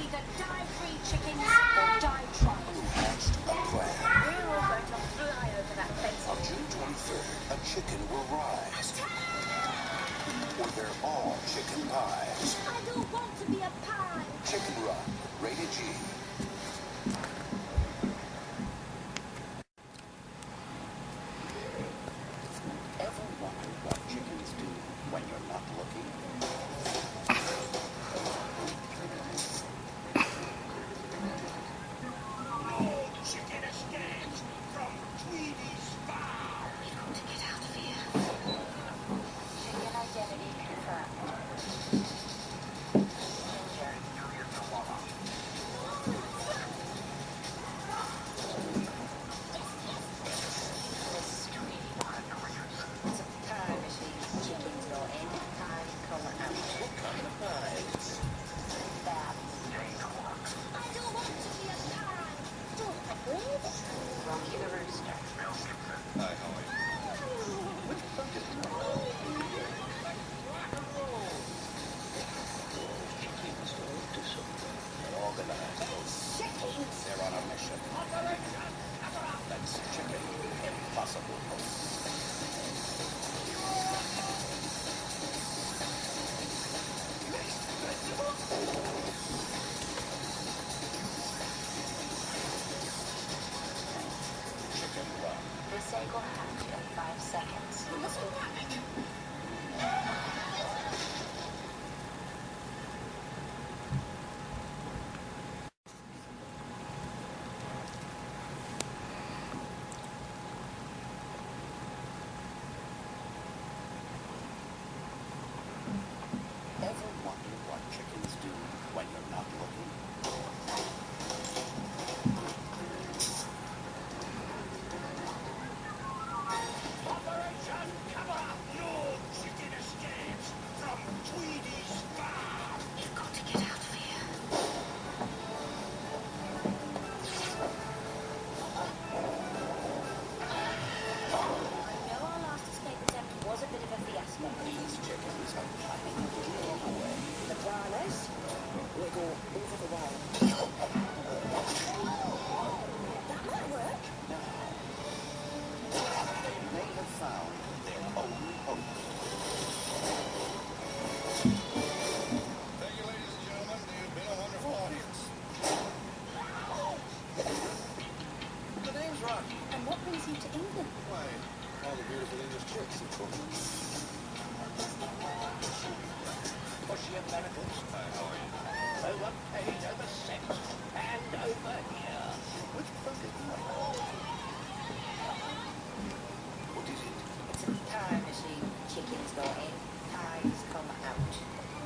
either die free chickens or die trying. Hatched a plan. We're all going to fly over that fence. On June 23rd, a chicken will rise. Or they're all chicken pies. I don't want to be a pie. Chicken Run, rated G. Ever wonder what chickens do when you're not looking? No chicken escapes from Tweedy's farm. We've got to get out of here. Chicken identity confirmed. Danger. This is Tweedy. It's a pie machine. Chickens go in, pies come out. What kind of pies? Bad. I don't want to be a pie. Don't agree. Rocky the Rooster. Hi, how are you? Which bucket is it? Chickens don't do so. They're organized. Chickens. They're on a mission. That's chicken impossible. Chicken Run. This egg will hatch in 5 seconds. Ever wonder what chickens do when you're not looking? Operation Cover Up. No chicken escapes from Tweedy's farm. We've got to get out of here. I know our last escape attempt was a bit of a fiasco. These chickens are planning to get away. The piranhas will go over the wall. That might work. Now, they may have found their own hope. Thank you, ladies and gentlemen. You've been a wonderful audience. The name's Rocky. And what brings you to England? Why, all the beautiful English chicks, of course. Bushy Americans. Hi, how are you? Overpaid, oversexed, and over here. Which bucket? What is it? It's a pie machine. Chickens go in, pies come out.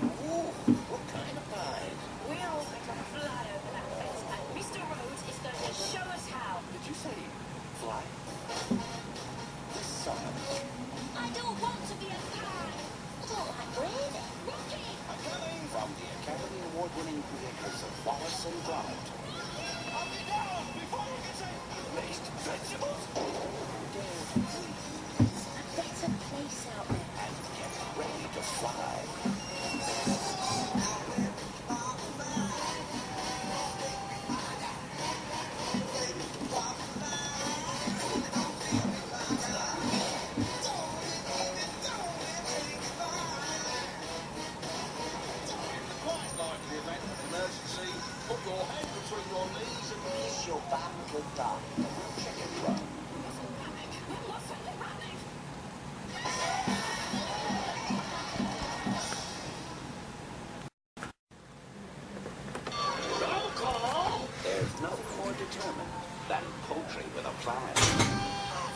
Ooh, what kind of pies? We're all going to fly over that fence, and Mr. Rhodes is going to show us how. Did you say fly? This summer, I don't want to be a pie. I don't like breathing. Rocky! I'm coming from the Academy Award-winning creators of Wallace and Gromit. I'll be down before you can say raised vegetables. Dare to dream A better place out there. and get ready to fly. Quite like the event of emergency. Put your head between your knees and Kiss your back goodbye. Chicken Run. roll call. There's nothing more determined than poultry with a plan.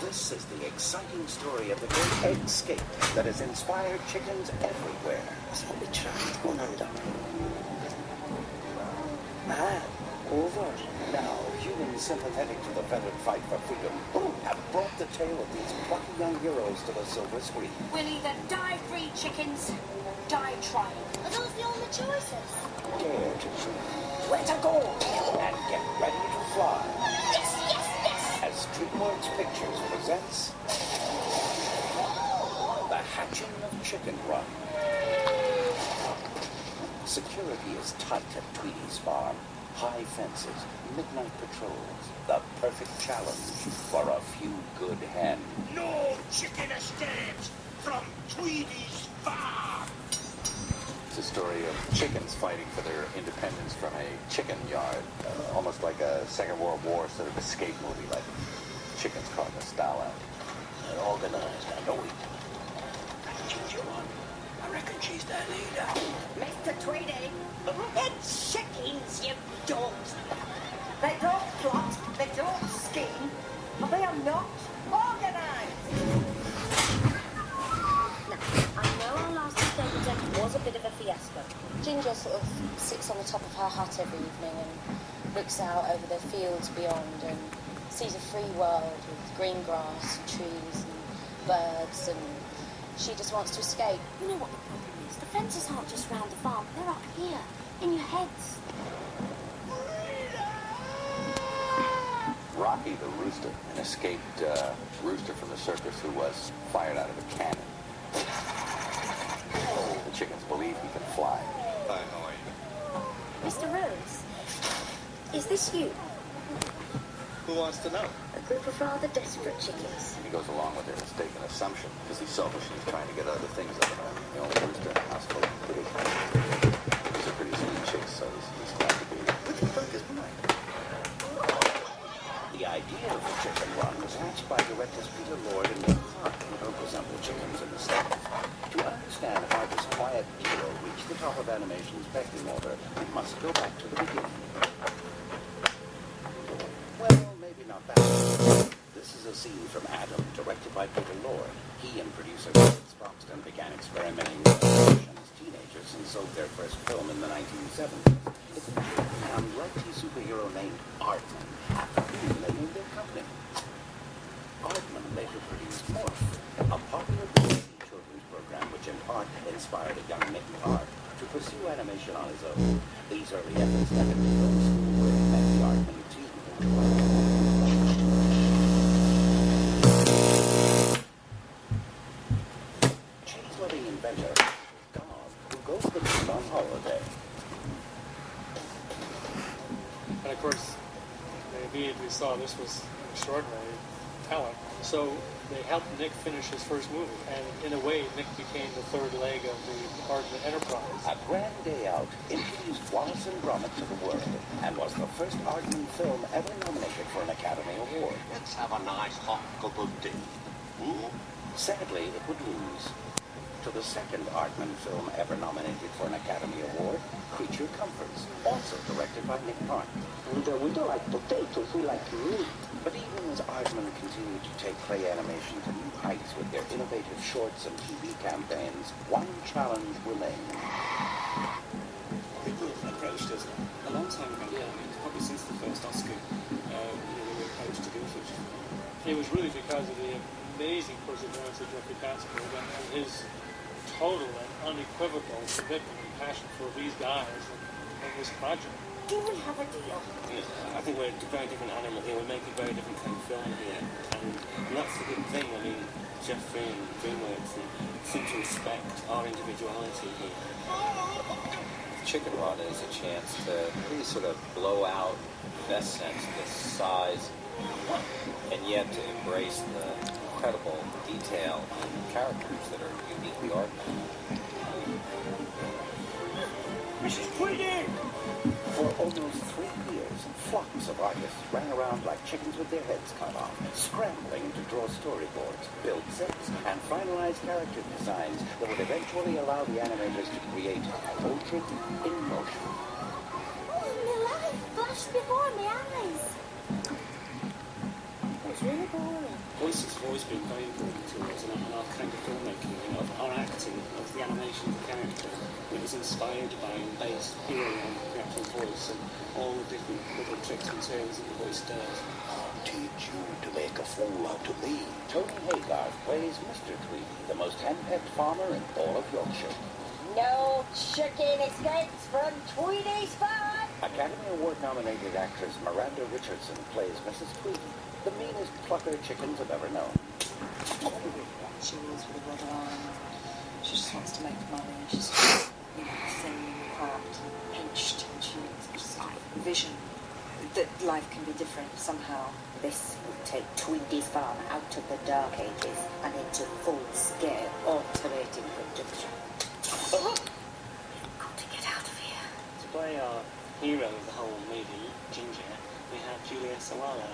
This is the exciting story of the great escape that has inspired chickens everywhere. Let me try one under. Over. Now, humans sympathetic to the feathered fight for freedom have brought the tale of these plucky young heroes to the silver screen. We'll either die free chickens, die trying. Are those the only choices? Dare to dream. Where to go? And get ready to fly. Yes, yes, yes! As Dreamworks Pictures presents The Hatching of Chicken Run. Security is tight at Tweedy's farm. High fences, midnight patrols, the perfect challenge for a few good hens. No chicken escapes from Tweedy's farm. It's a story of chickens fighting for their independence from a chicken yard. Almost like a Second World War sort of escape movie, like chickens caught in a stall out. And organized, I know it. That ginger one, I reckon she's their leader. Mr. Tweedy, it's chickens, you dogs. They don't plot, they don't scheme, and they are not organised. Now, I know our last escape attempt was a bit of a fiasco. Ginger sort of sits on the top of her hut every evening and looks out over the fields beyond and sees a free world with green grass and trees and birds, and she just wants to escape. You know what the problem is? The fences aren't just round the farm, they're up here, in your heads. Rocky the rooster, an escaped rooster from the circus who was fired out of a cannon. The chickens believe he can fly. Hi, how are you? Mr. Rose, is this you? Who wants to know? A group of rather desperate chickens. He goes along with their mistaken assumption because he's selfish and he's trying to get other things out of them. The only rooster in the house full of pretty. These are pretty sweet chicks, so he's glad to be. What the fuck is mine? The idea of the chicken run was hatched by directors Peter Lord and Nick Clark, who don't resemble chickens in the States. To understand how this quiet duo reached the top of animation's pecking order, we must go back to the beginning. Well, maybe not that. This is a scene from Adam, directed by Peter Lord. He and producer Vince Foxton began experimenting with animation as teenagers and sold their first film in the 1970s. It's an unlikely superhero named Aardman happened to name their company. Aardman later produced Morph, a popular BBC children's program which in part inspired a young Nick Clark to pursue animation on his own. These early efforts led him to film school where he met the Aardman team. Cheese-loving inventor, Dog, who goes to the moon on holiday. And of course, they immediately saw this was extraordinary talent. So they helped Nick finish his first movie. And in a way, Nick became the third leg of the Aardman enterprise. A Grand Day Out introduced Wallace and Gromit to the world and was the first Aardman film ever nominated for an Academy Award. Let's have a nice hot cup of tea. Sadly, it would lose to the second Aardman film ever nominated for an Academy Award, Creature Comforts, also directed by Nick Clark. We don't like potatoes, we like meat. But even as Aardman continued to take clay animation to new heights with their innovative shorts and TV campaigns, one challenge remained. People have approached us a long time ago. Yeah, I mean, probably since the first Oscar, we were approached to do such. It was really because of the amazing perseverance of Jeffrey Katzenberg and his total and unequivocal commitment and passion for these guys and this project. Do we have a deal? I think we're a very different animal here. We're making a very different kind of film here. And that's the good thing. I mean, Jeffrey and Dreamworks seem to respect our individuality here. Chicken Run is a chance to really sort of blow out, best sense, the size, and yet to embrace the incredible detail and characters that are uniquely Aardman. Mrs. Tweedy! For almost 3 years, flocks of artists ran around like chickens with their heads cut off, scrambling to draw storyboards, build sets, and finalize character designs that would eventually allow the animators to create poetry in motion. Oh, my life flashed before my eyes. It's really boring. Voice has always been very important to us in our kind of filmmaking, of our acting, of the animation of the character. It was inspired by and based purely on the actual voice and all the different little tricks and turns that the voice does. I'll teach you to make a fool out of me. Tony Haygarth plays Mr. Tweedy, the most henpecked farmer in all of Yorkshire. No chicken escapes from Tweedy's farm. Academy Award-nominated actress Miranda Richardson plays Mrs. Tweedy, the meanest plucker chickens have ever known. She was with a brother on. She just wants to make money. She's you know, thin, cramped, pinched, and she just vision that life can be different somehow. This will take Tweedy's farm out of the dark ages and into full-scale automated production. Got to get out of here. To play our hero of the whole movie, Ginger, we have Julia Sawala,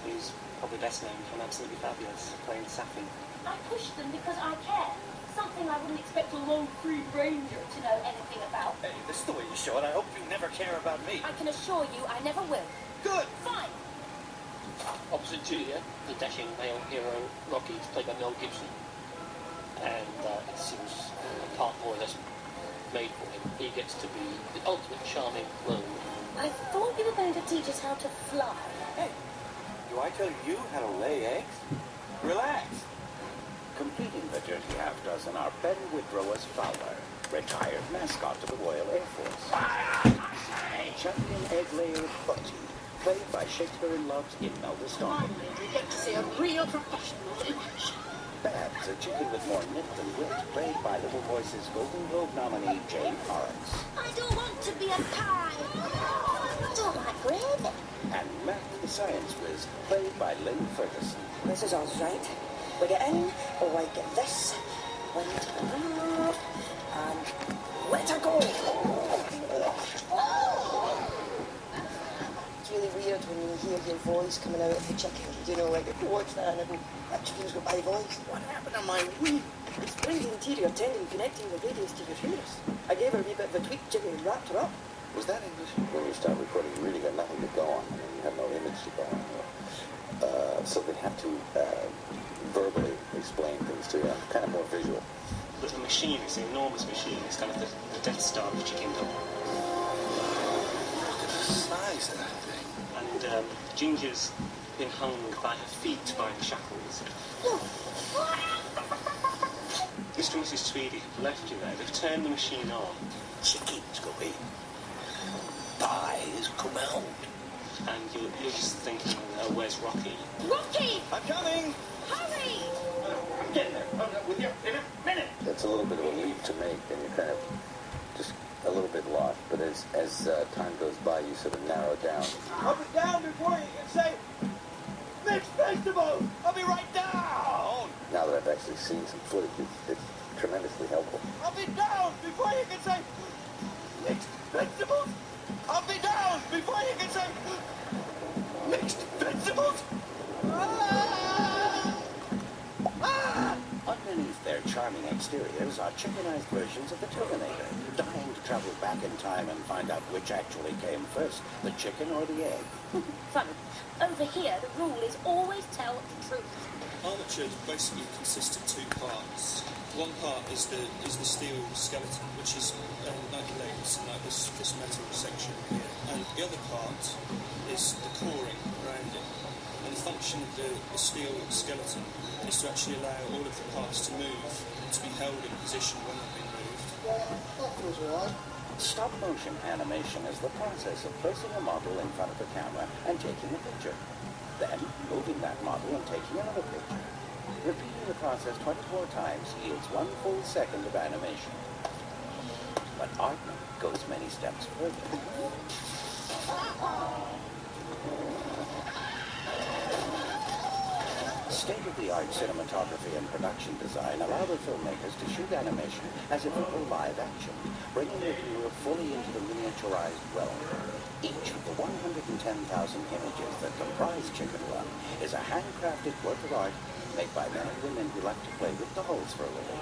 who's probably best known from Absolutely Fabulous, playing Safi. I pushed them because I care. Something I wouldn't expect a low-free ranger to know anything about. Hey, this is the way you show it. I hope you never care about me. I can assure you I never will. Good. Fine. Opposite Julia, the dashing male hero Rocky is played by Mel Gibson, and it seems a part more or less made for him. He gets to be the ultimate charming clone. I thought you were going to teach us how to fly. Hey, do I tell you how to lay eggs? Relax. Completing the dirty half-dozen are Ben Woodrow as Fowler, retired mascot of the Royal Air Force. Champion egg-layer Butty, played by Shakespeare-in-Love's Imelda Staunton. You get to see a real professional in action. Babs, a chicken with more nip than wit, played by Little Voice's Golden Globe nominee Jane Lawrence. I don't want to be a pie. I don't like bread. And Matt the Science Whiz, played by Lynn Ferguson. This is us, right? We get in, like this, and let her go. It's really weird when you hear your voice coming out of the chicken. You know, like, what's that? And that chicken's got my voice. What happened to my wing? It's brain interior tendon connecting the radius to your humerus. I gave her a wee bit of a tweak, Jimmy, and wrapped her up. Was that English? When you start recording, you really got nothing to go on. I mean, you have no image to go on. So they have to verbally explain things to you, kind of more visual. But the machine, it's an enormous machine. It's kind of the Death Star of Chickendom. Look at the size of that thing. And Ginger's been hung by her feet by the shackles. Mr. and Mrs. Tweedy have left you there. They've turned the machine on. Chickens go in. Pies come out. And you're just thinking, where's Rocky? Rocky! I'm coming! Hurry! I'm getting there. I'm with you in a minute. That's a little bit of a leap to make, and you're kind of just a little bit lost. But as time goes by, you sort of narrow down. I'll be down before you can say, mixed vegetables! I'll be right down! Now that I've actually seen some footage, it's tremendously helpful. I'll be down before you can say, mixed vegetables! I'll be down before you can say, mixed vegetables! Ah! Ah! Underneath their charming exteriors are chickenized versions of the Terminator, dying to travel back in time and find out which actually came first, the chicken or the egg. Funny. Over here, the rule is always tell the truth. Armature basically consists of two parts. One part is the steel skeleton, which is like legs, like this metal section here. And the other part is the coring around it. And the function of the steel skeleton is to actually allow all of the parts to move and to be held in position when they're being moved. That goes all right. Stop-motion animation is the process of placing a model in front of the camera and taking a picture. Then, moving that model and taking another picture. Repeating the process 24 times yields 1 full second of animation. But Aardman goes many steps further. State-of-the-art cinematography and production design allow the filmmakers to shoot animation as if it were live action, bringing the viewer fully into the miniaturized realm. Each of the 110,000 images that comprise Chicken Run is a handcrafted work of art made by men and women who like to play with dolls for a living.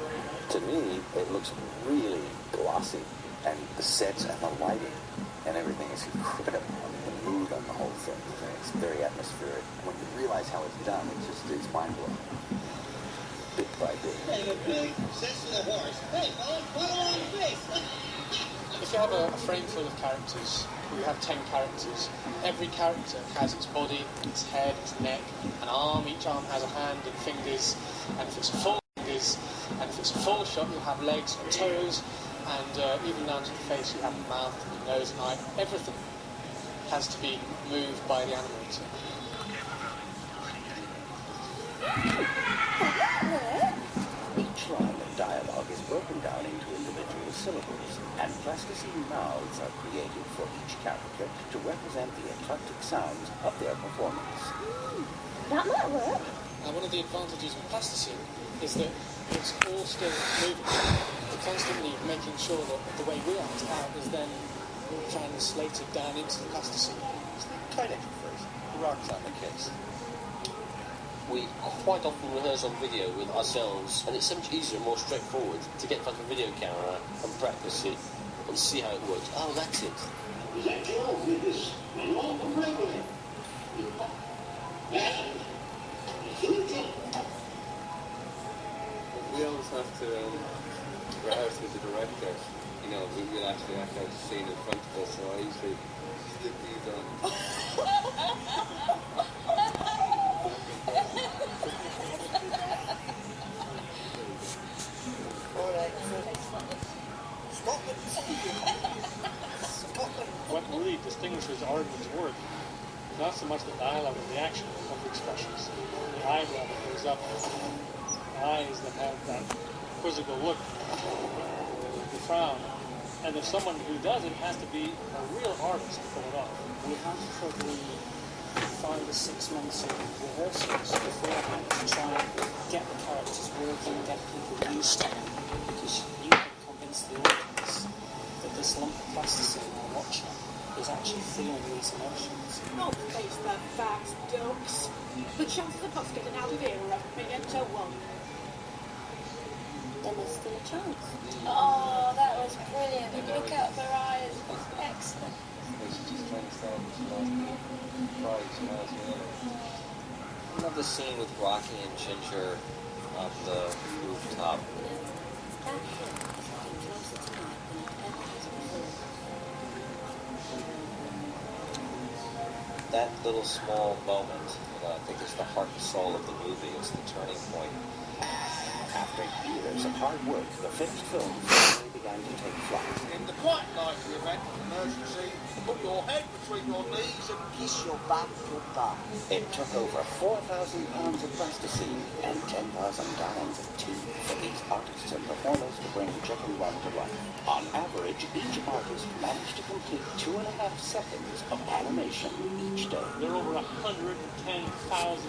To me, it looks really glossy, and the sets and the lighting and everything is incredible. I mean, the mood on the whole thing, it's very atmospheric. When you realize how it's done, it's mind-blowing. Bit by bit. Hey, a big, sensitive horse. Hey, fella, follow on face. If you have a frame full of characters, you have 10 characters, every character has its body, its head, its neck, an arm, each arm has a hand and fingers, and if it's full fingers, and if it's a full shot, you'll have legs and toes, and even down to the face, you have a mouth, and a nose, and eye. Everything has to be moved by the animator. Each line of dialogue is broken down into individual syllables, and plasticine mouths are created for each character to represent the eclectic sounds of their performance. That might work. One of the advantages of plasticine is that it's all still moving. We're constantly making sure that the way we act out is then translated down into the plasticine. Kinetic first. The rock's on the case. We quite often rehearse on video with ourselves, and it's so much easier and more straightforward to get in front of a video camera and practice it and see how it works. Oh, that's it. We always have to rehearse with the director. You know, we will actually act out the scene in front of us, so I usually stick these on. What really distinguishes Arden's work is not so much the dialogue and the action of the expressions, the eyebrow that goes up, the eyes that have that quizzical look, the frown. And if someone who does it has to be a real artist to pull it off. We have probably 5 or 6 months of rehearsals beforehand to try and get the characters working, get people used to them, because you can convince the audience that this lump of plasticine they're watching is actually feeling these emotions. Don't face the facts, dokes. The chances of us getting out of here are a million to 1. Then there's still a chance. Oh, that was brilliant. Look up her eyes. Excellent. She's just trying to start with the last prize she has here. I love the scene with Rocky and Ginger on the rooftop. That little small moment, I think is the heart and soul of the movie. It's the turning point. After years of hard work, the finished film finally began to take flight. In the quite likely event of emergency, put your head between your knees and kiss your bum goodbye. It took over 4,000 pounds of plasticine and 10,000 gallons of tea for these artists and performers to bring Chicken Run to life. On average, each artist managed to complete 2.5 seconds of animation each day. There are over 110,000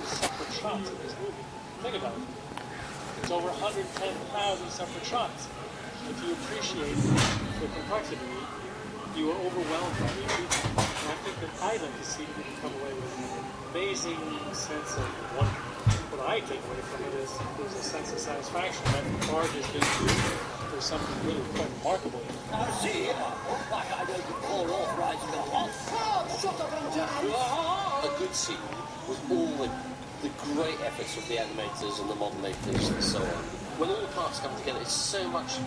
separate shots in this movie. Think about it. It's over 110,000 separate shots. If you appreciate the complexity, you are overwhelmed by the achievement. And I think that I'd like to see people come away with an amazing sense of wonder. What I take away from it is there's a sense of satisfaction that the art has been created. There's something really quite remarkable in it. I see. I don't call authorizing the hot. Shut up and down. A good scene with all the great efforts of the animators and the modellators and so on. When all the parts come together, it's so much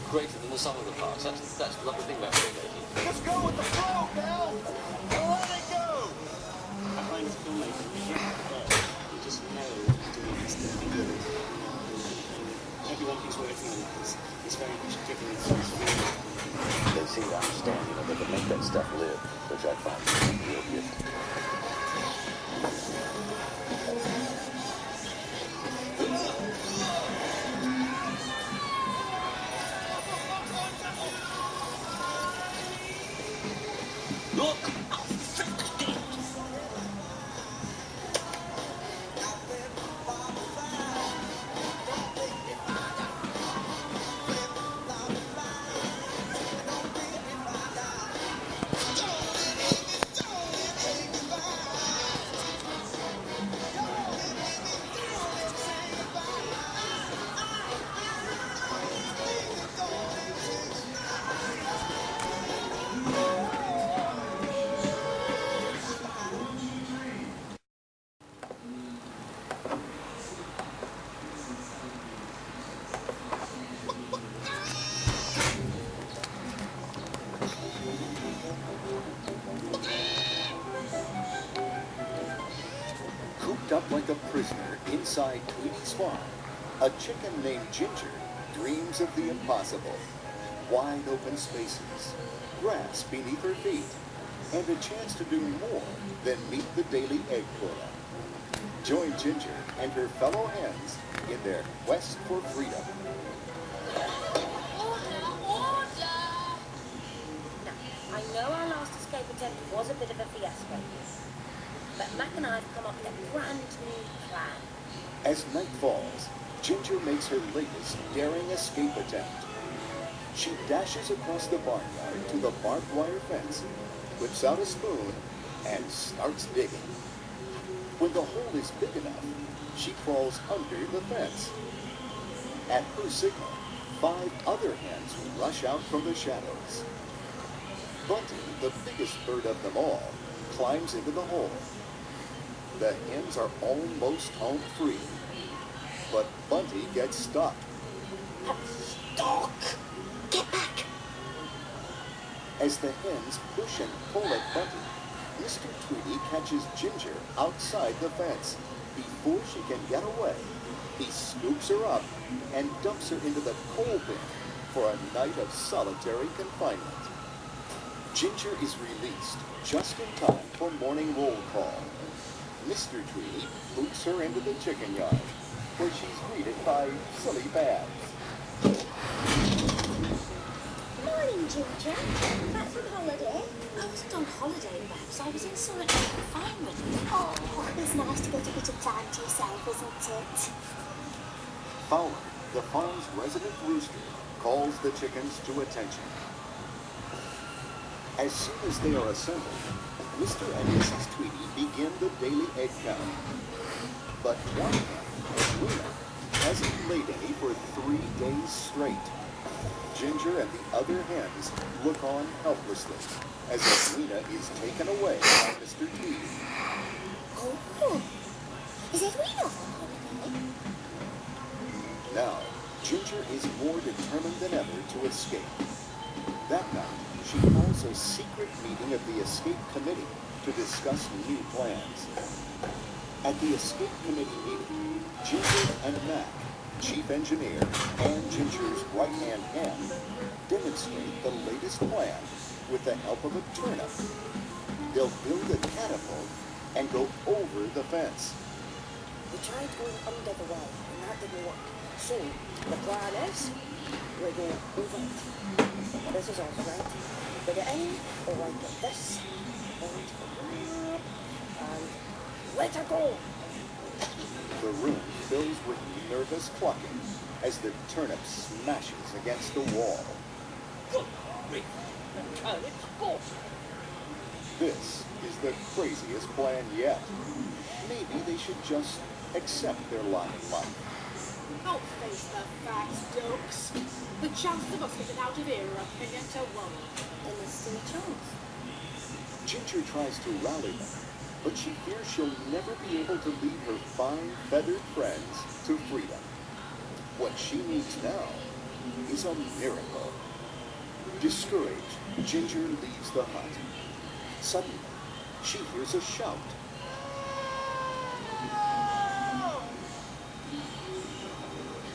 greater than the sum of the parts. That's the lovely thing about filmmaking. Just go with the flow, Cal. Let it go. I find as a filmmaker, you get there, you just know doing this to be good. Everyone who's working on it is very much given its feeling. They seem to understand, that they can make that stuff live, which I find a real gift. Look! Up like a prisoner inside Tweety's farm, a chicken named Ginger dreams of the impossible. Wide open spaces, grass beneath her feet, and a chance to do more than meet the daily egg quota. Join Ginger and her fellow hens in their quest for freedom. Order! Order! and I've come up with a brand new plan. As night falls, Ginger makes her latest daring escape attempt. She dashes across the barnyard to the barbed wire fence, whips out a spoon, and starts digging. When the hole is big enough, she crawls under the fence. At her signal, 5 other hens rush out from the shadows. Bunty, the biggest bird of them all, climbs into the hole. The hens are almost home free, but Bunty gets stuck. Dog! Get back! As the hens push and pull at Bunty, Mr. Tweety catches Ginger outside the fence. Before she can get away, he scoops her up and dumps her into the coal bin for a night of solitary confinement. Ginger is released just in time for morning roll call. Mr. Tweety boots her into the chicken yard, where she's greeted by silly Babs. Morning, Ginger. Back from holiday? I wasn't on holiday, Babs. I was in solitary confinement. Oh, it's nice to get a bit of time to yourself, isn't it? Fowler, the farm's resident rooster, calls the chickens to attention. As soon as they are assembled, Mr. and Mrs. Tweety begin the daily egg count. But one hen, Luna, hasn't laid any for 3 days straight. Ginger and the other hens look on helplessly as Edwina is taken away by Mr. Tweety. Oh, is Edwina on holiday? Now, Ginger is more determined than ever to escape. That night, she calls a secret meeting of the escape committee to discuss new plans. At the escape committee meeting, Ginger and Mac, chief engineer and Ginger's right-hand hen, demonstrate the latest plan with the help of a turnip. They'll build a catapult and go over the fence. We tried going under the wall, and that didn't work. So, the plan is, we go over it. This is all right. We get in, we like it this, and let her go. The room fills with nervous clucking as the turnip smashes against the wall. This is the craziest plan yet. Maybe they should just accept their lot in life. Don't face the facts, Dokes. The chances of us getting out of here are opinion to 1. Then there's still a chance. Ginger tries to rally them, but she fears she'll never be able to lead her fine, feathered friends to freedom. What she needs now is a miracle. Discouraged, Ginger leaves the hut. Suddenly, she hears a shout.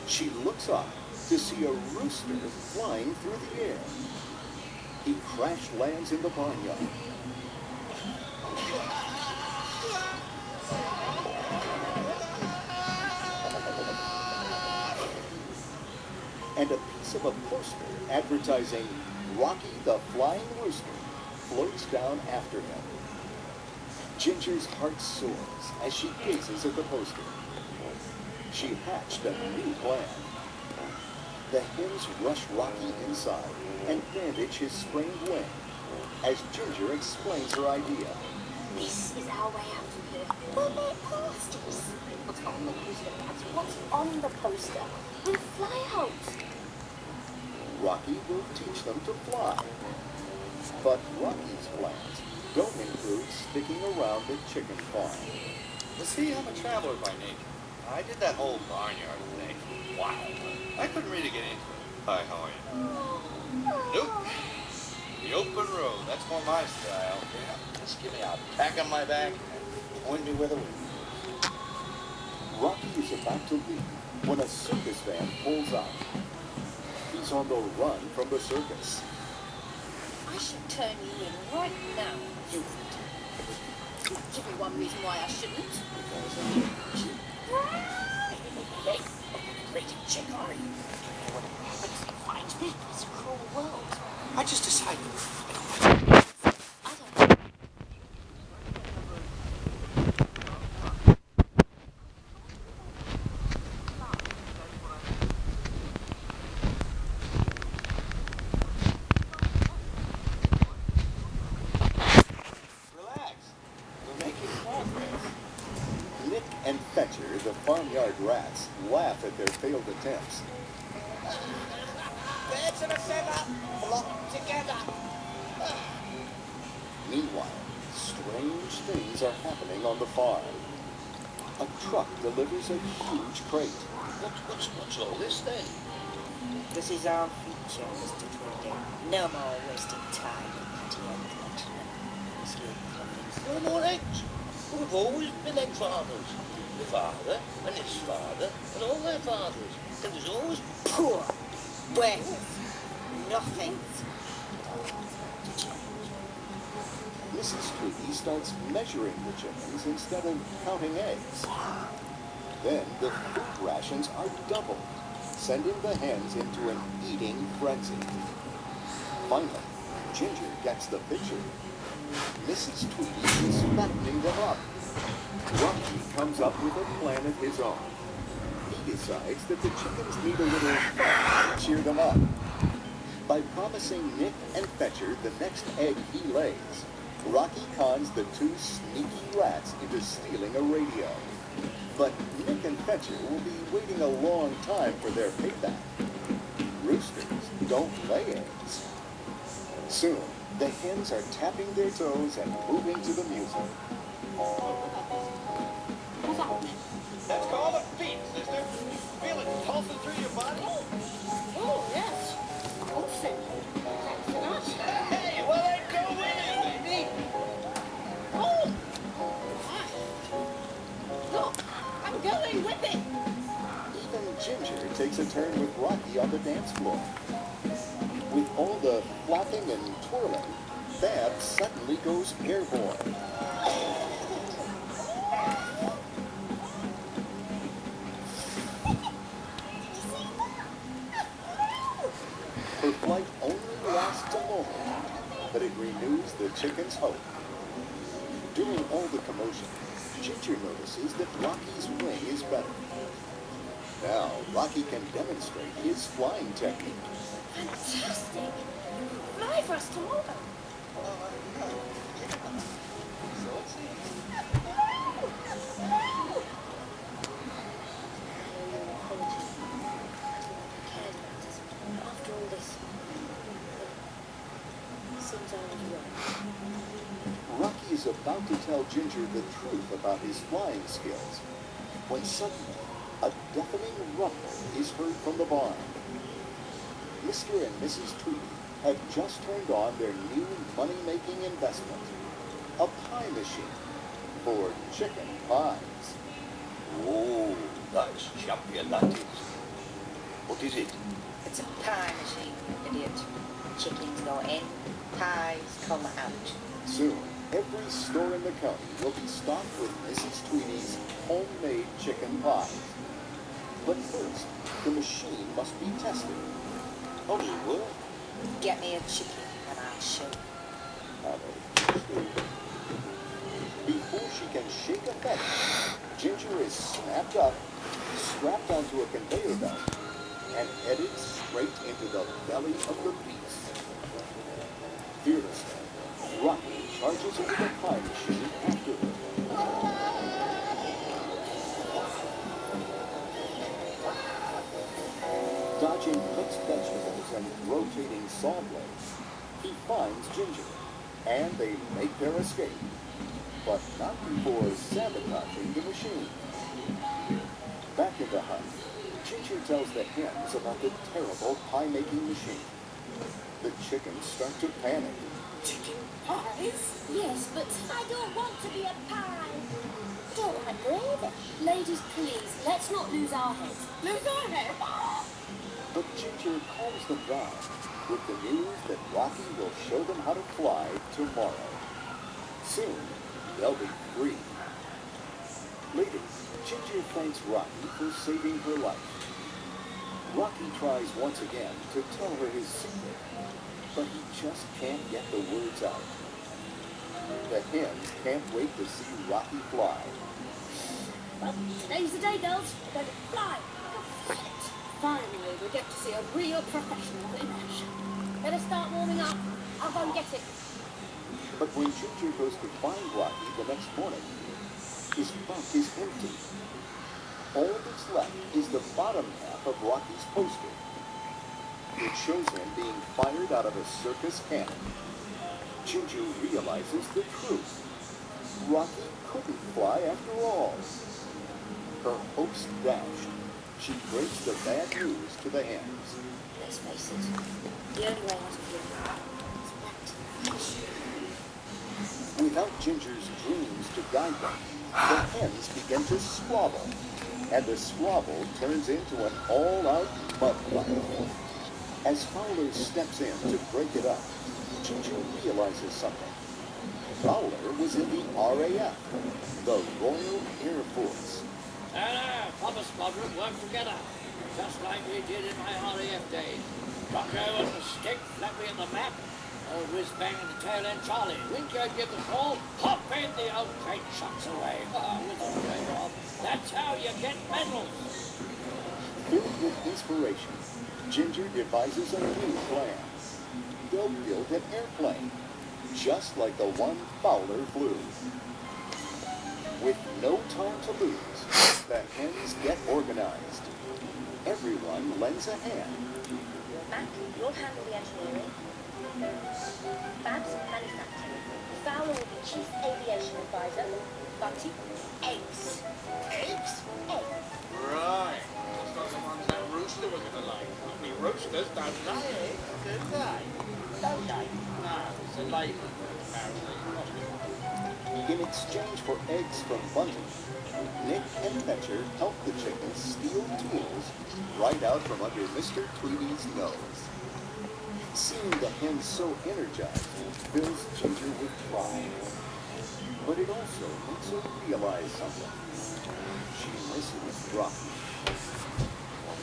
She looks up to see a rooster flying through the air. He crash lands in the barnyard. And a piece of a poster advertising Rocky the Flying Rooster floats down after him. Ginger's heart soars as she gazes at the poster. She hatched a new plan. The hens rush Rocky inside and bandage his sprained wing as Ginger explains her idea. This is our way out of here. We'll make posters. What's on the poster, Babs? What's on the poster? We'll fly out. Rocky will teach them to fly. But Rocky's plans don't include sticking around the chicken farm. You see, I'm a traveler by nature. I did that whole barnyard thing. Wow. I couldn't really get into it. Hi, how are you? Nope. The open road, that's more my style. Yeah. Just give me a pack on my back and point me where the wind is. Rocky is about to leave when a circus van pulls up. He's on the run from the circus. I should turn you in right now. You would. Give me one reason why I shouldn't. Crazy chick, are you? What happens if he finds me? It's a cruel world. I just decided. I don't. rats laugh at their failed attempts. Get to the center. Lock together. Meanwhile, strange things are happening on the farm. A truck delivers a huge crate. What's all this then? This is our future, Mr. Twiddle. No more wasting time in that collection of sleep coffins. No more eggs. We've always been egg farmers. My father and his father and all their fathers. There was always Poor, wet, nothing. Mrs. Tweety starts measuring the chickens instead of counting eggs. Then the food rations are doubled, sending the hens into an eating frenzy. Finally, Ginger gets the picture. Mrs. Tweety is fattening them up. Rocky comes up with a plan of his own. He decides that the chickens need a little fun to cheer them up. By promising Nick and Fetcher the next egg he lays, Rocky cons the two sneaky rats into stealing a radio. But Nick and Fetcher will be waiting a long time for their payback. Roosters don't lay eggs. Soon, the hens are tapping their toes and moving to the music. What's that? That's called a feet, sister. Feel it pulsing through your body? Oh, yes. Awesome. Thanks for that. Hey, well then go with it, baby. Oh! Look, I'm going with it. Even Ginger takes a turn with Rocky on the dance floor. With all the flapping and twirling, Babs suddenly goes airborne. Her flight only lasts a moment, but it renews the chicken's hope. During all the commotion, Ginger notices that Rocky's wing is better. Now, Rocky can demonstrate his flying technique. Fantastic. Fly for us tomorrow. After all this, it seems I was wrong. Rocky is about to tell Ginger the truth about his flying skills, when suddenly a deafening rumble is heard from the barn. Mr. and Mrs. Tweety have just turned on their new money-making investment, a pie machine for chicken pies. Oh, that's champion, that is. What is it? It's a pie machine, you idiot. Chickens go in, pies come out. Soon, every store in the county will be stocked with Mrs. Tweety's homemade chicken pies. But first, the machine must be tested. How does it work? Get me a chicken and I'll show you. Before she can shake a feather, Ginger is snapped up, strapped onto a conveyor belt, and headed straight into the belly of the beast. Fearlessly, Rocky charges into the pie machine after her. Dodging cooked vegetables and rotating saw blades, he finds Ginger, and they make their escape, but not before sabotaging the machine. Back in the hut, Ginger tells the hens about the terrible pie-making machine. The chickens start to panic. Chicken pies? Yes, but I don't want to be a pie. Don't I brave it? Ladies, please, let's not lose our heads. Lose our head? But Ginger calms them down with the news that Rocky will show them how to fly tomorrow. Soon, they'll be free. Later, Ginger thanks Rocky for saving her life. Rocky tries once again to tell her his secret, but he just can't get the words out. The hens can't wait to see Rocky fly. Well, today's the day, girls. We're going to fly like a pilot. Finally, we get to see a real professional in action. Better start warming up. I'll go and get it. But when Ginger goes to find Rocky the next morning, his bunk is empty. All that's left is the bottom half of Rocky's poster. It shows him being fired out of a circus cannon. Ginger realizes the truth. Rocky couldn't fly after all. Her hopes dashed. She breaks the bad news to the hens. Let's face it, the only way out of here is back to the nation. Without Ginger's dreams to guide them, the hens begin to squabble, and the squabble turns into an all-out mud fight. As Fowler steps in to break it up, Ginger realizes something. Fowler was in the RAF, the Royal Air Force. Proper squadron work together, just like we did in my RAF days. Rocco on the stick, flapping at the map, old whiz bang in the tail end Charlie. Winker give the call, hop in, the old crate shucks away. Whistle going off. That's how you get medals. Filled with inspiration, Ginger devises a new plan. They'll build an airplane, just like the one Fowler flew. With no time to lose, the hens get organized. Everyone lends a hand. Mac, you'll handle the engineering. Babs, manufacturing. Fowler will be chief aviation advisor. Bunty, eggs. Eggs? Eggs. Right. That's not the ones that Rooster was going to like. I mean, roosters don't lay eggs, do they? Don't they? No, it's a layman, apparently. In exchange for eggs from Bunty, Nick and Fetcher help the chickens steal tools right out from under Mr. Tweedy's nose. Seeing the hens so energized fills Ginger with pride. But it also makes her realize something. She misses Rocky.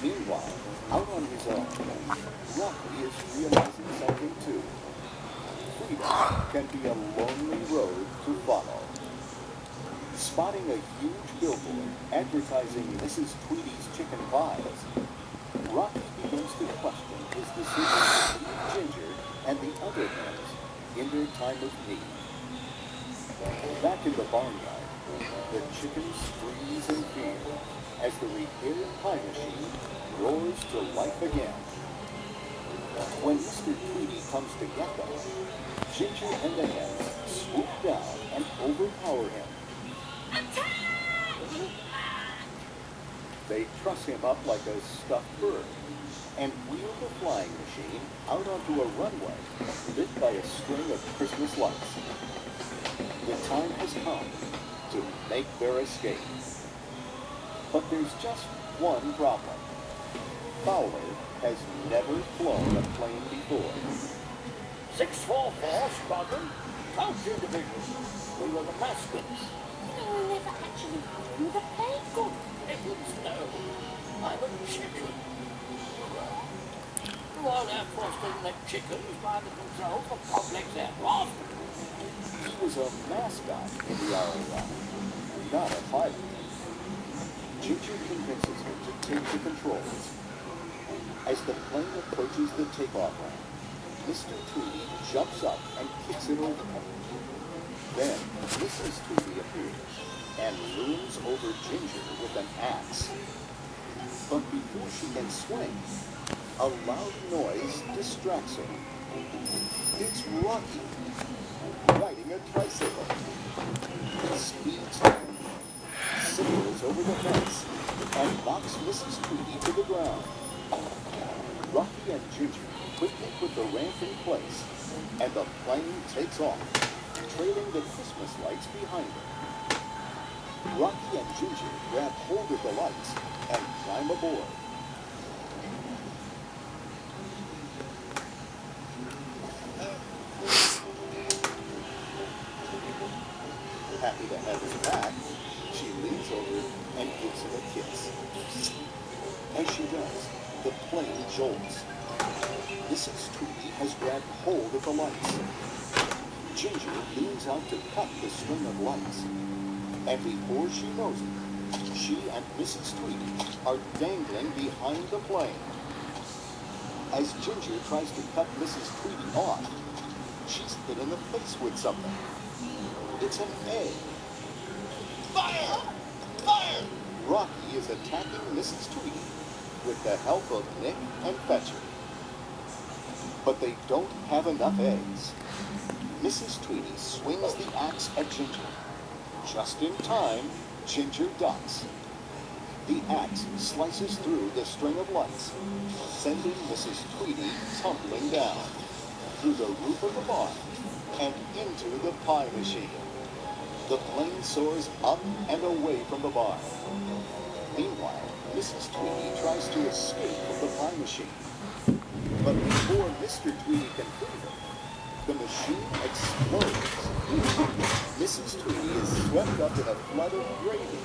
Meanwhile, out on his own, Rocky is realizing something too. Freedom can be a lonely road to follow. Spotting a huge billboard advertising Mrs. Tweedy's chicken pies, Rocky begins to question his decision to leave Ginger and the other hens in their time of need. Back in the barnyard, the chickens freeze in fear as the repaired pie machine roars to life again. When Mr. Tweedy comes to get them, Ginger and the hens swoop down and overpower him. They truss him up like a stuffed bird and wheel the flying machine out onto a runway lit by a string of Christmas lights. The time has come to make their escape. But there's just one problem. Fowler has never flown a plane before. 644 Squadron, County Division. We were the mascots. No, we never actually flew the plane. Good heavens, no. I'm a chicken. The Royal Air Force didn't let chickens by the control for complex aircraft. He was a mascot in the RAF, not a pilot. Ginger convinces him to take the controls. As the plane approaches the takeoff ramp, Mr. Tweedy jumps up and kicks it over. Then Mrs. Tweedy appears and looms over Ginger with an axe. But before she can swing, a loud noise distracts her. It's Rocky, riding a tricycle. He speeds home, signals over the fence, and knocks Mrs. Tweedy to the ground. Rocky and Ginger quickly put the ramp in place, and the plane takes off, trailing the Christmas lights behind it. Rocky and Ginger grab hold of the lights and climb aboard. Happy to have him back, she leans over and gives him a kiss. As she does, the plane jolts. Mrs. Tweedy has grabbed hold of the lights. Ginger leans out to cut the string of lights. And before she knows it, she and Mrs. Tweedy are dangling behind the plane. As Ginger tries to cut Mrs. Tweedy off, she's hit in the face with something. It's an egg. Fire! Fire! Rocky is attacking Mrs. Tweedy with the help of Nick and Fetcher. But they don't have enough eggs. Mrs. Tweedy swings the axe at Ginger. Just in time, Ginger ducks. The axe slices through the string of lights, sending Mrs. Tweedy tumbling down through the roof of the barn and into the pie machine. The plane soars up and away from the barn. Meanwhile, Mrs. Tweedy tries to escape from the pie machine. But before Mr. Tweedy can free her, the machine explodes. Mrs. Tweedy is swept up in a flood of gravy.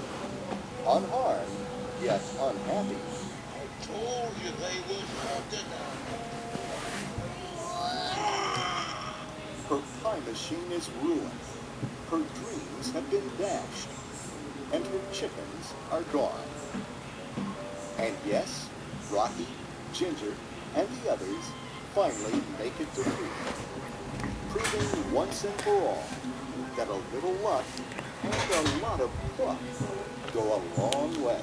Unharmed, yet unhappy. I told you they was after that. Her pie machine is ruined. Her dreams have been dashed. And her chickens are gone. And yes, Rocky, Ginger, and the others finally make it to freedom, proving once and for all that a little luck and a lot of pluck go a long way.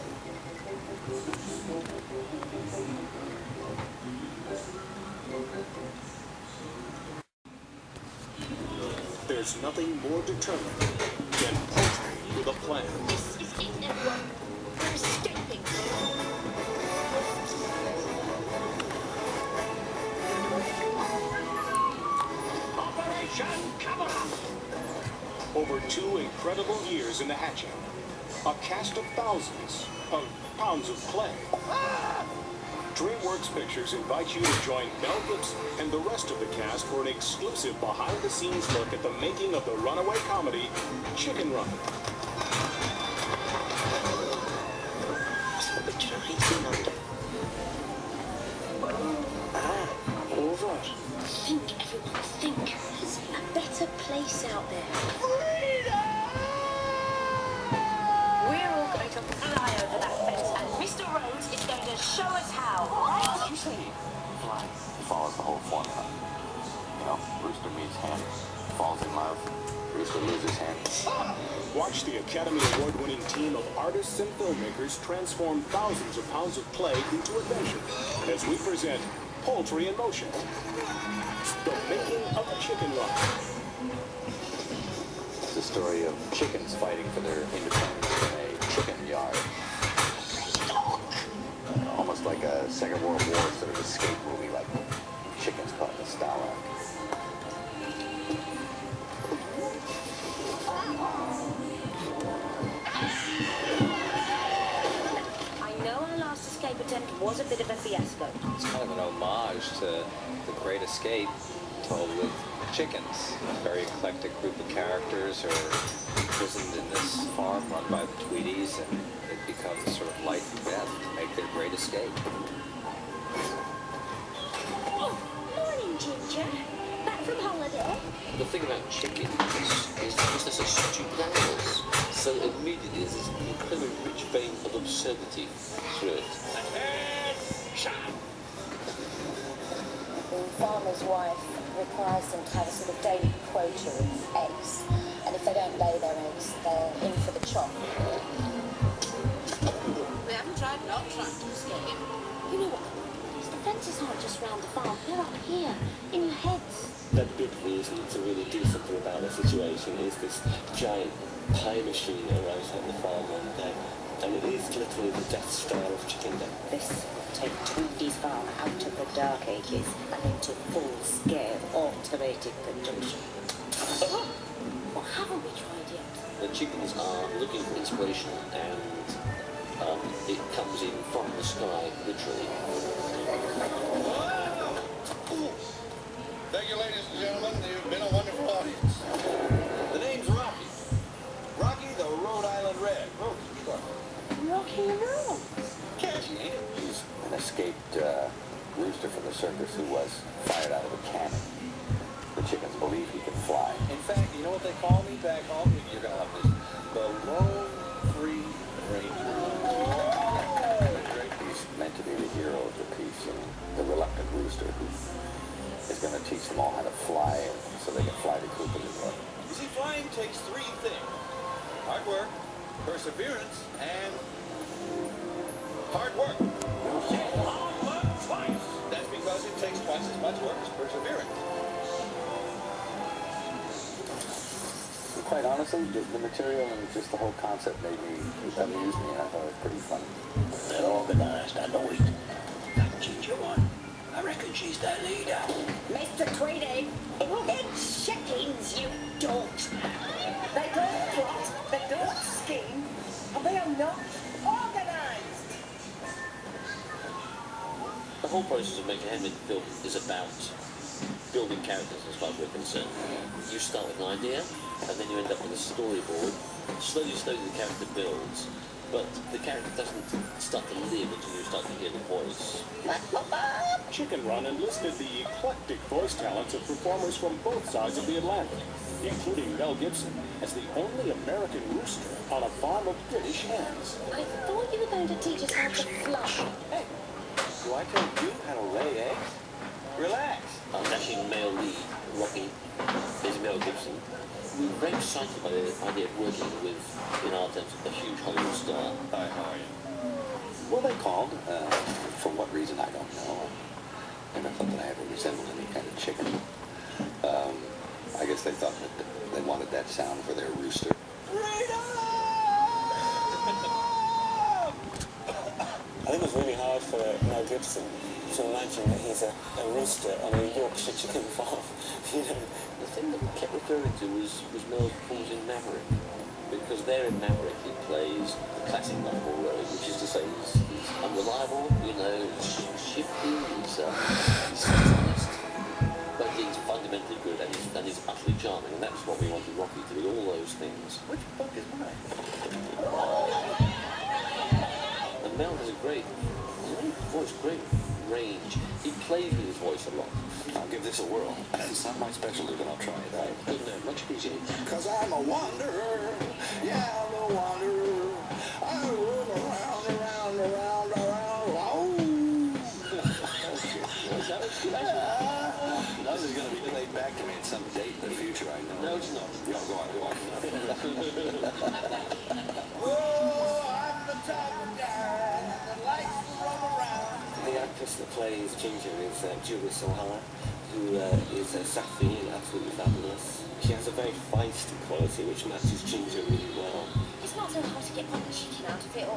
There's nothing more determined than poultry with a plan. This is it, everyone. We're escaping. Operation Cover Up! Over 2 incredible years in the hatching, a cast of thousands of pounds of clay. Dreamworks Pictures invites you to join Mel Gibson and the rest of the cast for an exclusive behind-the-scenes look at the making of the runaway comedy, Chicken Run. Over. Think, everyone, think. There's a better place out there. We're all going to fly over that fence, and Mr. Rhodes is going to show us how. Right? What you say? Fly. He follows the whole formula. You know, Rooster meets hen, falls in love, Rooster loses hen. Watch the Academy Award-winning team of artists and filmmakers transform thousands of pounds of clay into adventure as we present Poultry in Motion, the making of Chicken Run. It's the story of chickens fighting for their independence in a chicken yard. Almost like a Second World War sort of escape movie, like chickens caught in the Stalag. I know our last escape attempt was a bit of a fiasco. It's kind of an homage to The Great Escape, told with chickens. A very eclectic group of characters are imprisoned in this farm run by the Tweedies, and it becomes sort of life and death to make their great escape. Oh, morning, Ginger. Back from holiday? The thing about chickens is because they're such stupid animals, so immediately there's this incredibly rich vein of absurdity through it. The farmer's wife requires them to have a sort of daily quota of eggs, and if they don't lay their eggs, they're in for the chop. We haven't tried not trying to escape. You know what? The fences aren't just round the farm. They're up here, in your heads. The big reason to really do something about the situation is this giant pie machine arrives at the farm one day, and it is literally the Death Star of chickendom. This will take Tweedy's farm out of the dark ages and into full-scale automated production. What haven't we tried yet? The chickens are looking for inspiration, and it comes in from the sky, literally. Thank you, ladies and gentlemen. You've been a wonderful audience. The name's Rocky. Rocky the Rhode Island Red. Rocky and roll. Catchy, ain't it? He's an escaped rooster from the circus who was fired out of a cannon. The chickens believe he can fly. In fact, you know what they call me back home? You're gonna love this. The Lone Free Ranger. He's meant to be the hero of the piece, and the reluctant rooster who is going to teach them all how to fly so they can fly to Cooper as well. You see, flying takes 3 things. Hard work, perseverance, and hard work. You said hard work twice. That's because it takes twice as much work as perseverance. Quite honestly, the material and just the whole concept made me amuse me, and I thought it was pretty funny. They're organized, I know it. That ginger one, I reckon she's their leader. Mr. Tweedy, they're chickens, you dolt. They don't plot, they don't scheme, and they are not organised. The whole process of making a animated film is about building characters as far as we're concerned. You start with an idea, and then you end up with a storyboard. Slowly the character builds, but the character doesn't start to live until you start to hear the voice. Chicken Run enlisted the eclectic voice talents of performers from both sides of the Atlantic, including Mel Gibson as the only American rooster on a farm of British hens. I thought you were going to teach us how to fly. Hey, do I tell you how to lay eggs? Relax. Our dashing male lead, Rocky, is Mel Gibson. We were very excited by the idea of working with, in our terms, a huge Hollywood star. Hi, how are you? Well, they called. For what reason, I don't know. I never thought that I ever resembled any kind of chicken. I guess they thought that they wanted that sound for their rooster. I think it was really hard for Mel Gibson to imagine that he's a rooster on a Yorkshire chicken farm. You know, the thing that we kept referring to was Mel's performance in Maverick, because there in Maverick he plays the classic lovable rogue, which is to say he's unreliable, you know, shifty, he's honest, but he's fundamentally good and he's utterly charming, and that's what we wanted Rocky to be, all those things. Which book is mine? And Mel has a great voice, great range. He plays with his voice a lot. I'll give this a whirl. It's not my specialty, but I'll try it out. Good man, much appreciated. Cause I'm a wanderer. Yeah, I'm a wanderer. I roam around. This is going to be played back to me at some date in the future, I know. No, it's not. No, go on. Oh, I'm the type of guy that likes to roam around. the actress that plays Ginger is Julie Sohara, who is sappy and absolutely fabulous. She has a very feisty quality which matches Ginger really well. It's not so hard to get one chicken out of it,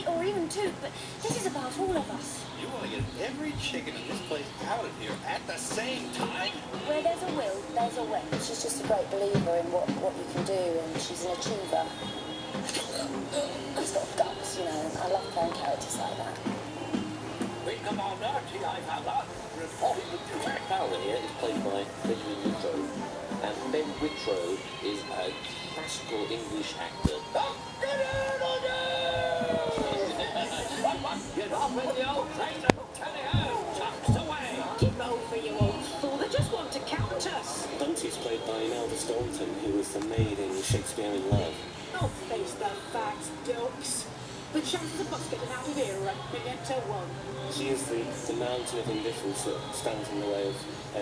or even two, but this is about all of us. You want to get every chicken in this place out of here at the same time? Where there's a will, there's a way. She's just a great believer in what you can do, and she's an achiever. She's got guts, you know, and I love playing characters like that. We come on now, T.I. Fowler. Reporting the Jack Fowler here is played by Benjamin Whitrow, and Ben Whitrow is a classical English actor. Get off with the old traitor, tally-ho, tucked away. Keep over, you old fool, they just want to count us. Bunty's played by Imelda Staunton, who was the maid in Shakespeare in Love. I'll face the facts, dokes. The chances of us getting out of here are a million to one. She is the mountain of indifference that stands in the way of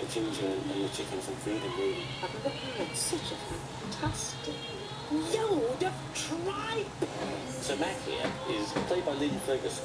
Ginger and the chickens and freedom, really. I've never heard such a fantastic load of tripe. So Mac here is played by Lynn Ferguson.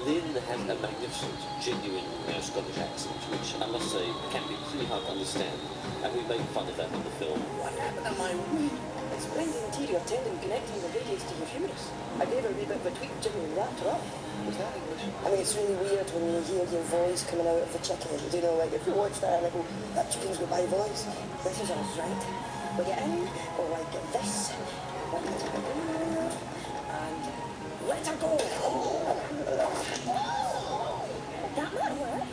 Lynn has a magnificent, genuine Scottish accent, which I must say can be pretty hard to understand, and we make fun of that in the film. What happened to my wee? Explain the interior tendon connecting the radius to your humerus. I gave her a wee bit of a tweak, Jimmy, and wrapped her up. Was that English? I mean, it's really weird when you hear your voice coming out of the chicken. You know, like if you watch that and I go, that chicken's got my voice. This is all right. We get in, go like this. And let her go. That might work.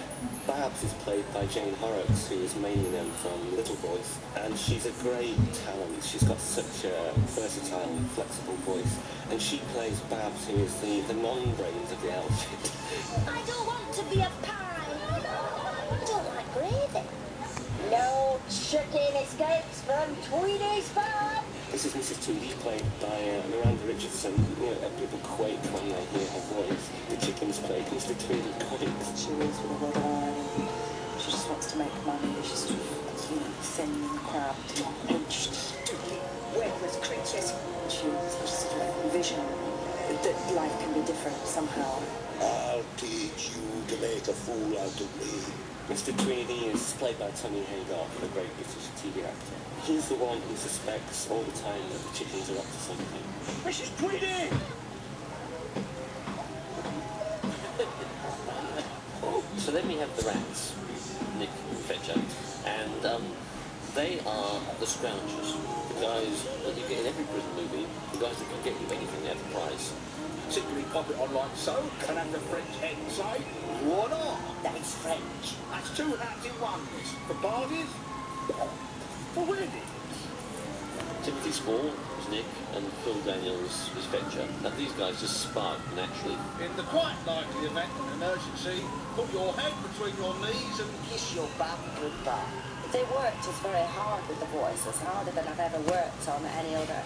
Babs is played by Jane Horrocks, who is mainly known from Little Voice, and she's a great talent. She's got such a versatile, flexible voice, and she plays Babs, who is the non-brains of the outfit. I don't want to be a pie. I don't like gravy. No chicken escapes from Tweedy's farm. This is Mrs. Tweedy, played by Miranda Richardson. You know, people quake when they hear her voice. The chickens played Mr. Tweedy quakes. She lives with a red eye. She just wants to make money. She's sort of thin and crabbed and pinched. Stupid, worthless creatures. She sort of vision that life can be different somehow. I'll teach you to make a fool out of me. Mr. Tweedy is played by Tony Haydock, the great British TV actor. He's the one who suspects all the time that the chickens are up to something. Mrs. Tweedy! So then we have the rats, Nick and Fetcher, and they are the scroungers, the guys that you get in every prison movie, the guys that can get you anything at the price. Simply pop it on like so, and have the French head and say, what not? That is French. That's two hats in one, miss. For bargains? For weddings? Timothy Spall is Nick, and Phil Daniels is Fetcher. Now these guys just spark naturally. In the quite likely event of an emergency, put your head between your knees and Kiss your bum goodbye. They worked us very hard with the voices, harder than I've ever worked on any other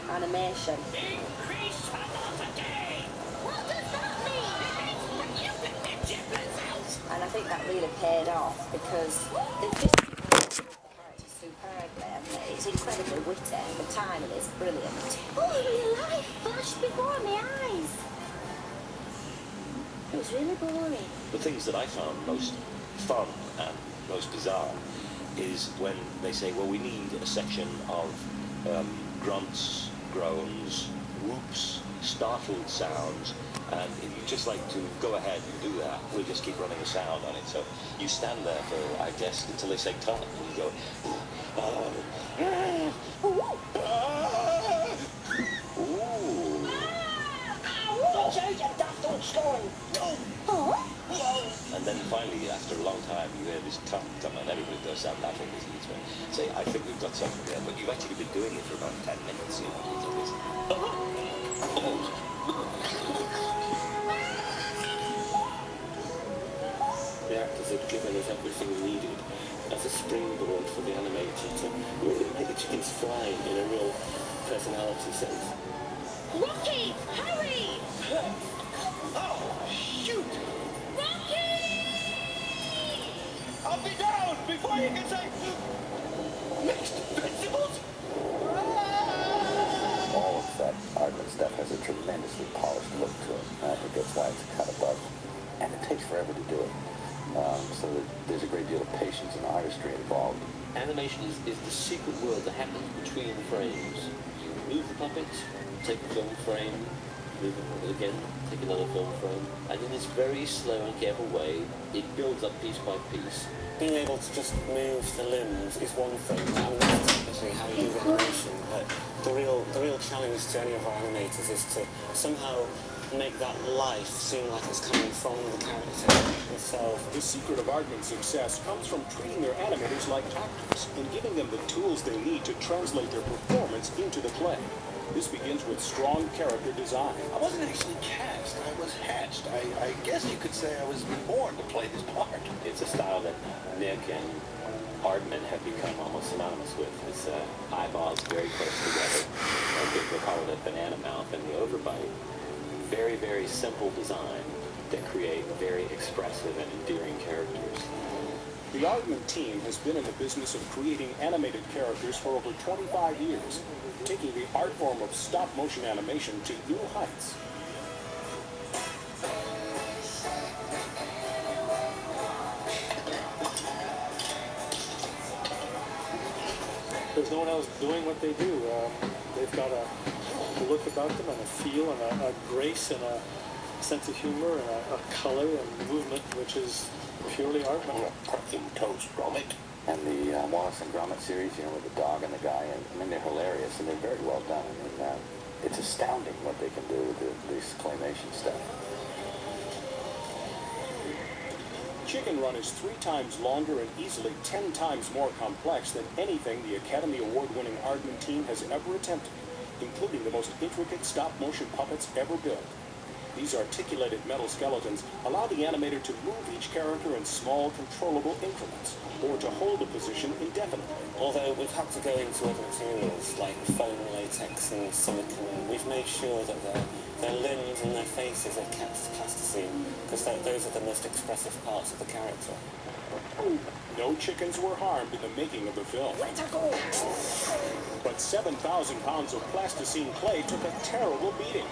animation. Increase velocity! What does that mean? You can get Chipper's out! And I think that really paid off because they just the character superbly, and it's incredibly witty. The timing is brilliant. Oh, real life flashed before my eyes. It was really boring. The things that I found most fun and most bizarre is when they say, well, we need a section of grunts, groans, whoops, startled sounds, and if you'd just like to go ahead and do that, we'll just keep running a sound on it. So you stand there for, I guess, until they say cut, and you go, and then finally, after a long time, you hear this cut come and everybody does that laughing as you say, I think we've got something there, but you've actually been doing it for about 10 minutes, you know. The actors had given us everything we needed as a springboard for the animator to really make the chickens fly in a real personality sense. Rocky, hurry! oh, shoot! Rocky! I'll be down before you can say mixed vegetables. All of that Aardman stuff has a tremendously polished look to it. I think that's why it's cut above. And it takes forever to do it. So there's a great deal of patience and artistry involved. Animation is the secret world that happens between frames. You remove the puppets, take a film frame, move it again, take another film frame, and in this very slow and careful way, it builds up piece by piece. Being able to just move the limbs is one thing. I mean, that's typically how you do animation, but the real challenge to any of our animators is to somehow make that life seem like it's coming from the character itself. The secret of Aardman's success comes from treating their animators like actors and giving them the tools they need to translate their performance into the play. This begins with strong character design. I wasn't actually cast, I was hatched. I guess you could say I was born to play this part. It's a style that Nick and Aardman have become almost synonymous with. It's eyeballs very close together. And people call it a banana mouth and the overbite. Very, very simple design that create very expressive and endearing characters. The Aardman team has been in the business of creating animated characters for over 25 years, taking the art form of stop-motion animation to new heights. There's no one else doing what they do. They've got a look about them and a feel and a grace and a sense of humor and a color and movement which is purely Aardman. Cracking toast, Gromit. And the Wallace and Gromit series, you know, with the dog and the guy, and I mean, they're hilarious and they're very well done. I mean, it's astounding what they can do with this claymation stuff. Chicken Run is 3 times longer and easily 10 times more complex than anything the Academy Award-winning Aardman team has ever attempted, including the most intricate stop-motion puppets ever built. These articulated metal skeletons allow the animator to move each character in small, controllable increments, or to hold a position indefinitely. Although we've had to go into other materials like foam, latex and silicone, we've made sure that their limbs and their faces are kept plasticine, because those are the most expressive parts of the character. No chickens were harmed in the making of the film. Let her go! But 7,000 pounds of plasticine clay took a terrible beating.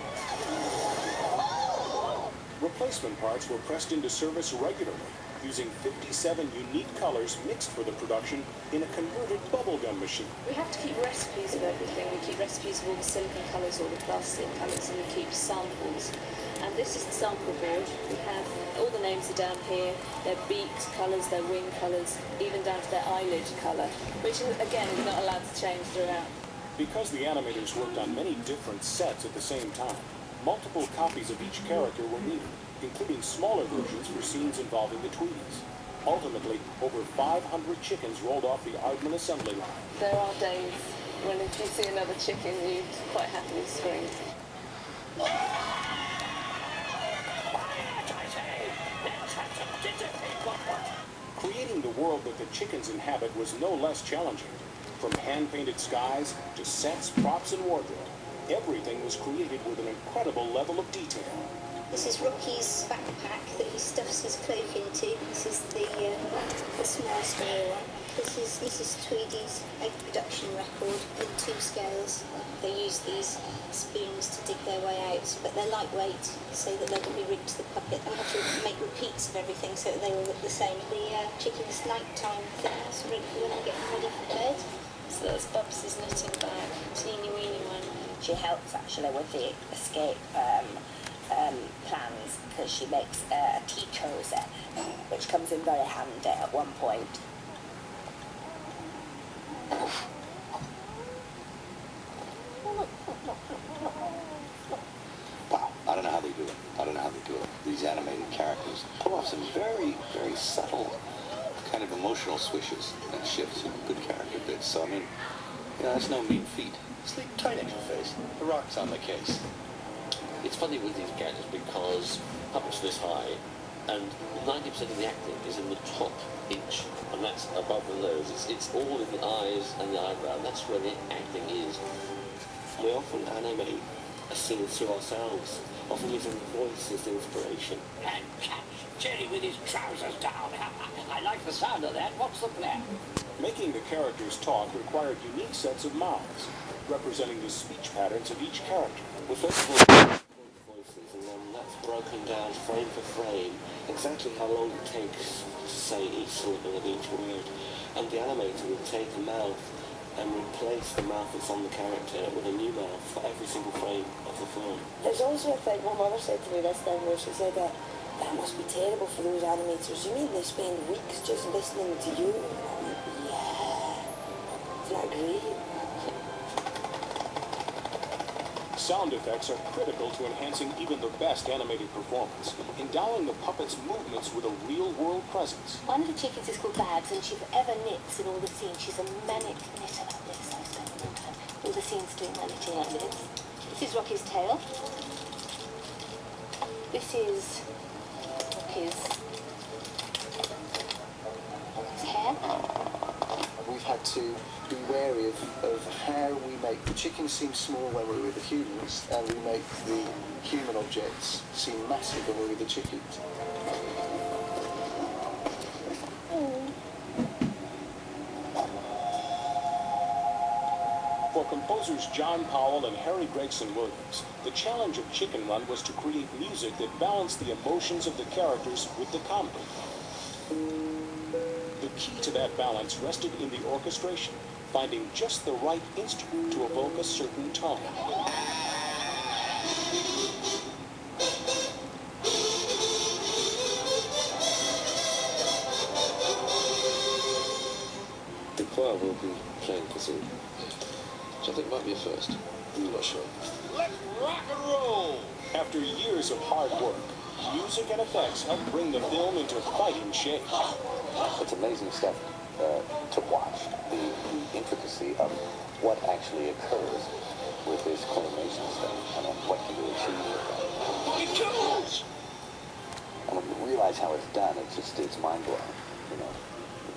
Replacement parts were pressed into service regularly, using 57 unique colors mixed for the production in a converted bubblegum machine. We have to keep recipes of everything. We keep recipes of all the silicon colours, all the plastic colours, and we keep samples. And this is the sample board. We have all the names are down here, their beak colours, their wing colours, even down to their eyelid colour, which again is not allowed to change throughout. Because the animators worked on many different sets at the same time, multiple copies of each character were needed, including smaller versions for scenes involving the Tweedies. Ultimately, over 500 chickens rolled off the Aardman assembly line. There are days when if you see another chicken, you quite happily scream. Creating the world that the chickens inhabit was no less challenging. From hand-painted skies to sets, props, and wardrobe, everything was created with an incredible level of detail. This is Rocky's backpack that he stuffs his cloak into. This is the small scale one. This is Tweedie's egg production record in 2 scales. They use these spoons to dig their way out, but they're lightweight so that they can be rigged to the puppet. I have to make repeats of everything so that they all look the same. The chicken's nighttime things ready for when I'm getting ready for bed. So that's Bubs' knitting bag, teeny weeny one. She helps actually with the escape plans because she makes a tea cozy, which comes in very handy at one point. Wow, I don't know how they do it. I don't know how they do it. These animated characters pull off some very, very subtle kind of emotional swishes and shifts in good character bits. So, I mean, you know, that's no mean feat. Sleep tight at your face. The rock's on the case. It's funny with these characters because puppets this high, and 90% of the acting is in the top inch, and that's above the nose. It's all in the eyes and the eyebrow. That's where the acting is. We often animate a scene through ourselves, often using the voice as inspiration. And catch Jerry with his trousers down. I like the sound of that. What's the plan? Making the characters talk required unique sets of mouths, representing the speech patterns of each character. We first of all voices, and then that's broken down frame for frame, exactly how long it takes to say each syllable of each word. And the animator would take a mouth and replace the mouth that's on the character with a new mouth for every single frame of the film. There's also a thing, my mother said to me this time where she said that must be terrible for those animators. You mean they spend weeks just listening to you? I'm like, yeah. Isn't that great? Sound effects are critical to enhancing even the best animated performance, endowing the puppet's movements with a real-world presence. One of the chickens is called Babs, and she forever knits in all the scenes. She's a manic knitter like this. I spend a long time all the scenes doing my knitting like this. This is Rocky's tail. This is Rocky's hair. We've had to be wary of how we make the chickens seem small when we're with the humans, and we make the human objects seem massive when we're with the chickens. For composers John Powell and Harry Gregson Williams, the challenge of Chicken Run was to create music that balanced the emotions of the characters with the comedy. The key to that balance rested in the orchestration, finding just the right instrument to evoke a certain tone. The choir will be playing kazoo, which I think might be a first. I'm not sure. Let's rock and roll! After years of hard work, music and effects helped bring the film into fighting shape. It's amazing stuff to watch, the intricacy of what actually occurs with this claymation stuff, and then what can you achieve with that. It kills! And when you realize how it's done, it's mind-blowing, you know,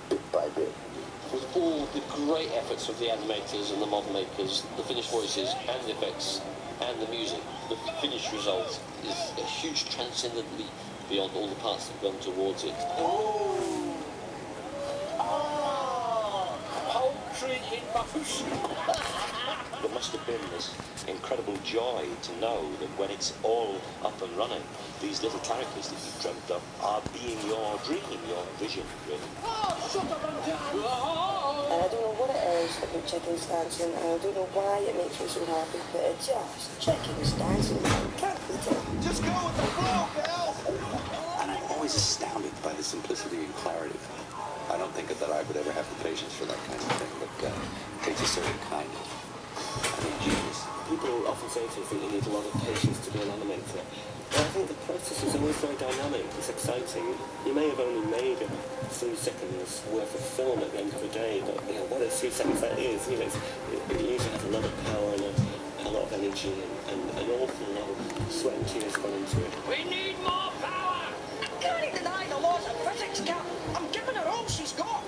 bit by bit. With all the great efforts of the animators and the model makers, the finished voices and the effects and the music, the finished result is a huge transcendent leap beyond all the parts that have gone towards it. Oh! Ah! Poultry poultry in Bafush. There must have been this incredible joy to know that when it's all up and running, these little characters that you've dreamt up are being your dream, your vision, really. And I don't know what it is about chickens dancing, and I don't know why it makes me so happy, but it's just chickens dancing. I can't beat it. Just go with the flow, pal! And I'm always astounded by the simplicity and clarity. I don't think that I would ever have the patience for that kind of thing, but it takes a certain kind of, genius. People often say to us that you need a lot of patience to be an animator. But I think the process is always very dynamic, it's exciting. You may have only made 3 seconds worth of film at the end of the day, but what a 3 seconds that is, it usually has a lot of power and a lot of energy and an awful lot of sweat and tears gone into it. We need more power! I can't deny the laws of physics, Cap. I'm giving her all she's got.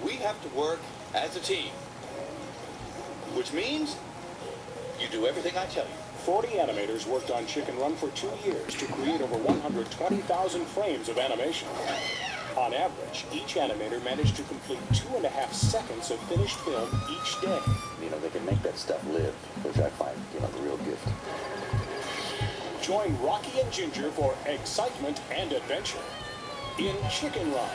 We have to work as a team, which means you do everything I tell you. 40 animators worked on Chicken Run for 2 years to create over 120,000 frames of animation. On average, each animator managed to complete 2.5 seconds of finished film each day. They can make that stuff live, which I find, the real gift. Join Rocky and Ginger for excitement and adventure in Chicken Run.